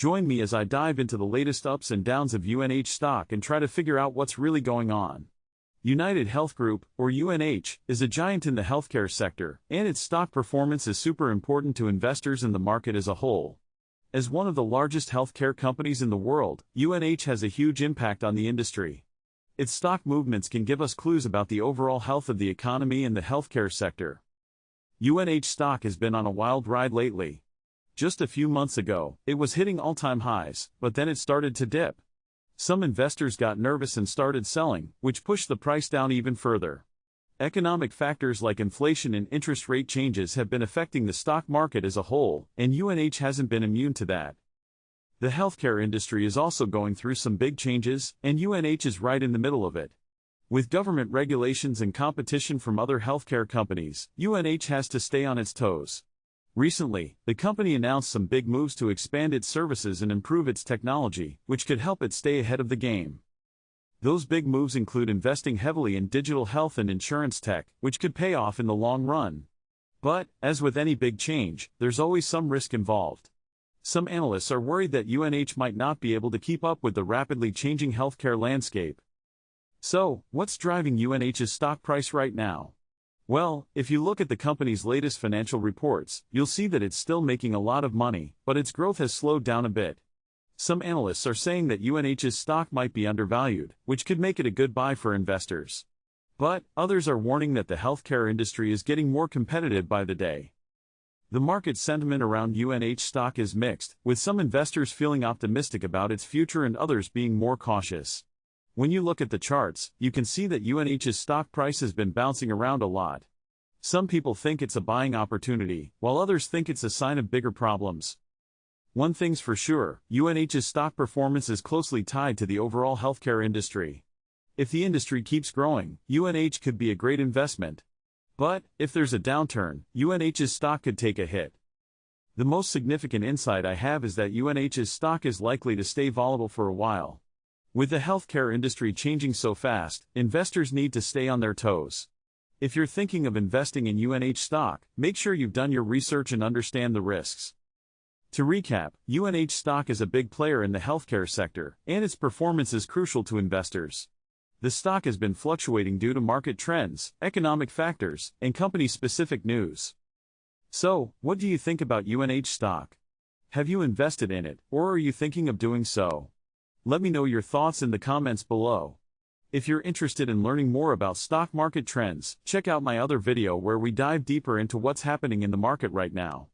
Join me as I dive into the latest ups and downs of UNH stock and try to figure out what's really going on. Unitedhealth Group, or UNH, is a giant in the healthcare sector, and its stock performance is super important to investors and the market as a whole. As one of the largest healthcare companies in the world, UNH has a huge impact on the industry. Its stock movements can give us clues about the overall health of the economy and the healthcare sector. UNH stock has been on a wild ride lately. Just a few months ago, it was hitting all-time highs, but then it started to dip. Some investors got nervous and started selling, which pushed the price down even further. Economic factors like inflation and interest rate changes have been affecting the stock market as a whole, and UNH hasn't been immune to that. The healthcare industry is also going through some big changes, and UNH is right in the middle of it. With government regulations and competition from other healthcare companies, UNH has to stay on its toes. Recently, the company announced some big moves to expand its services and improve its technology, which could help it stay ahead of the game. Those big moves include investing heavily in digital health and insurance tech, which could pay off in the long run. But, as with any big change, there's always some risk involved. Some analysts are worried that UNH might not be able to keep up with the rapidly changing healthcare landscape. So, what's driving UNH's stock price right now? Well, if you look at the company's latest financial reports, you'll see that it's still making a lot of money, but its growth has slowed down a bit. Some analysts are saying that UNH's stock might be undervalued, which could make it a good buy for investors. But, others are warning that the healthcare industry is getting more competitive by the day. The market sentiment around UNH stock is mixed, with some investors feeling optimistic about its future and others being more cautious. When you look at the charts, you can see that UNH's stock price has been bouncing around a lot. Some people think it's a buying opportunity, while others think it's a sign of bigger problems. One thing's for sure, UNH's stock performance is closely tied to the overall healthcare industry. If the industry keeps growing, UNH could be a great investment. But, if there's a downturn, UNH's stock could take a hit. The most significant insight I have is that UNH's stock is likely to stay volatile for a while. With the healthcare industry changing so fast, investors need to stay on their toes. If you're thinking of investing in UNH stock, make sure you've done your research and understand the risks. To recap, UNH stock is a big player in the healthcare sector, and its performance is crucial to investors. The stock has been fluctuating due to market trends, economic factors, and company-specific news. So, what do you think about UNH stock? Have you invested in it, or are you thinking of doing so? Let me know your thoughts in the comments below. If you're interested in learning more about stock market trends, check out my other video where we dive deeper into what's happening in the market right now.